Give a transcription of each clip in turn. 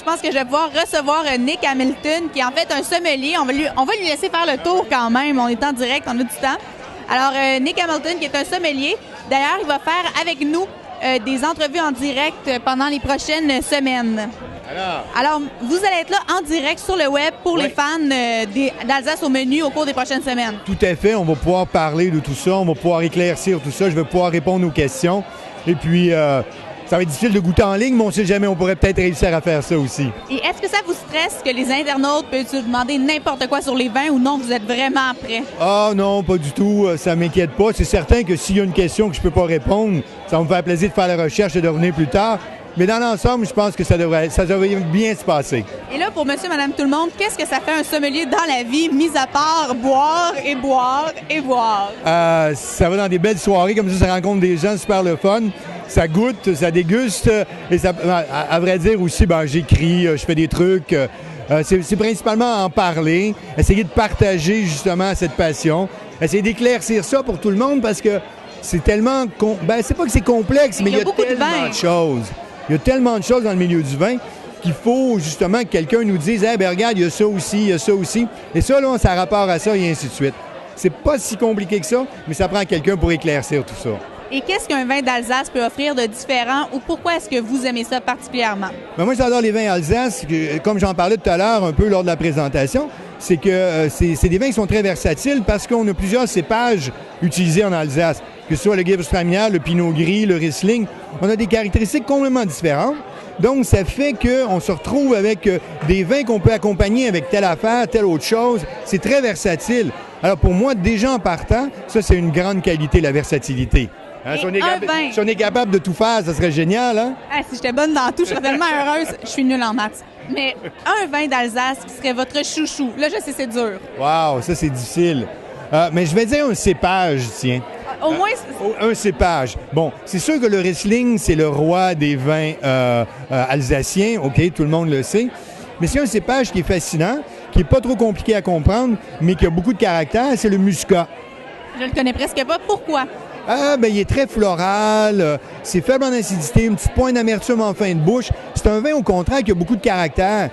Je pense que je vais pouvoir recevoir Nick Hamilton, qui est en fait un sommelier. On va lui laisser faire le tour quand même. On est en direct, on a du temps. Alors, Nick Hamilton, qui est un sommelier. D'ailleurs, il va faire avec nous des entrevues en direct pendant les prochaines semaines. Alors, vous allez être là en direct sur le web pour les fans d'Alsace au menu au cours des prochaines semaines. Tout à fait. On va pouvoir parler de tout ça. On va pouvoir éclaircir tout ça. Je vais pouvoir répondre aux questions. Et puis, ça va être difficile de goûter en ligne, mais on ne sait jamais. On pourrait peut-être réussir à faire ça aussi. Et est-ce que ça vous stresse que les internautes peuvent vous demander n'importe quoi sur les vins ou non, vous êtes vraiment prêts? Ah non, pas du tout. Ça ne m'inquiète pas. C'est certain que s'il y a une question que je ne peux pas répondre, ça va me faire plaisir de faire la recherche et de revenir plus tard. Mais dans l'ensemble, je pense que ça devrait bien se passer. Et là, pour monsieur, madame, tout le monde, qu'est-ce que ça fait un sommelier dans la vie, mis à part boire et boire et boire? Ça va dans des belles soirées, comme ça rencontre des gens super le fun. Ça goûte, ça déguste. Et ça, à vrai dire aussi, j'écris, je fais des trucs. C'est principalement en parler, essayer de partager justement cette passion, essayer d'éclaircir ça pour tout le monde parce que c'est tellement... c'est pas que c'est complexe, mais il y a tellement de choses. Il y a tellement de choses dans le milieu du vin qu'il faut justement que quelqu'un nous dise « Hey, regarde, il y a ça aussi, il y a ça aussi. » Et ça, là, ça a rapport à ça et ainsi de suite. C'est pas si compliqué que ça, mais ça prend quelqu'un pour éclaircir tout ça. Et qu'est-ce qu'un vin d'Alsace peut offrir de différent ou pourquoi est-ce que vous aimez ça particulièrement? Moi, j'adore les vins Alsace. Comme j'en parlais tout à l'heure un peu lors de la présentation, c'est que c'est des vins qui sont très versatiles parce qu'on a plusieurs cépages utilisés en Alsace, que ce soit le Gewürztraminer, le Pinot Gris, le Riesling. On a des caractéristiques complètement différentes. Donc, ça fait qu'on se retrouve avec des vins qu'on peut accompagner avec telle affaire, telle autre chose. C'est très versatile. Alors, pour moi, déjà en partant, ça, c'est une grande qualité, la versatilité. Hein, si on est capable de tout faire, ça serait génial, hein? Si j'étais bonne dans tout, je serais tellement heureuse. Je suis nulle en maths. Mais un vin d'Alsace qui serait votre chouchou. Là, je sais, c'est dur. Wow, ça, c'est difficile. Mais je vais dire un cépage, tiens. Au moins... Un cépage. Bon, c'est sûr que le Riesling, c'est le roi des vins alsaciens. OK, tout le monde le sait. Mais c'est un cépage qui est fascinant, qui n'est pas trop compliqué à comprendre, mais qui a beaucoup de caractère, c'est le muscat. Je le connais presque pas. Pourquoi? Il est très floral, c'est faible en acidité, un petit point d'amertume en fin de bouche. C'est un vin, au contraire, qui a beaucoup de caractère,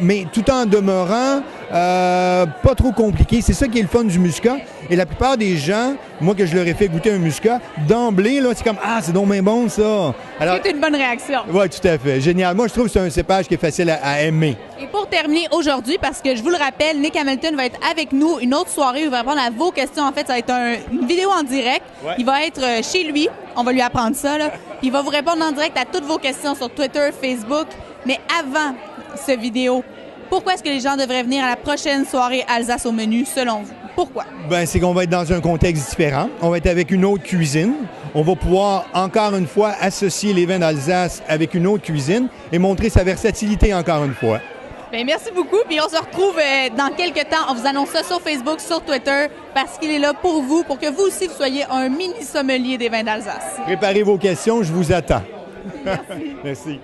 mais tout en demeurant pas trop compliqué. C'est ça qui est le fun du muscat. Et la plupart des gens, moi que je leur ai fait goûter un muscat, d'emblée, là, c'est comme « Ah, c'est donc bien bon, ça! » Alors, c'est une bonne réaction. Oui, tout à fait. Génial. Moi, je trouve que c'est un cépage qui est facile à aimer. Et pour terminer aujourd'hui, parce que je vous le rappelle, Nick Hamilton va être avec nous une autre soirée où il va répondre à vos questions. En fait, ça va être une vidéo en direct. Ouais. Il va être chez lui. On va lui apprendre ça, là. Puis il va vous répondre en direct à toutes vos questions sur Twitter, Facebook. Mais avant cette vidéo, pourquoi est-ce que les gens devraient venir à la prochaine soirée Alsace au menu, selon vous? Pourquoi? C'est qu'on va être dans un contexte différent. On va être avec une autre cuisine. On va pouvoir, encore une fois, associer les vins d'Alsace avec une autre cuisine et montrer sa versatilité encore une fois. Merci beaucoup. Puis on se retrouve dans quelques temps. On vous annonce ça sur Facebook, sur Twitter, parce qu'il est là pour vous, pour que vous aussi, vous soyez un mini sommelier des vins d'Alsace. Préparez vos questions, je vous attends. Merci. Merci.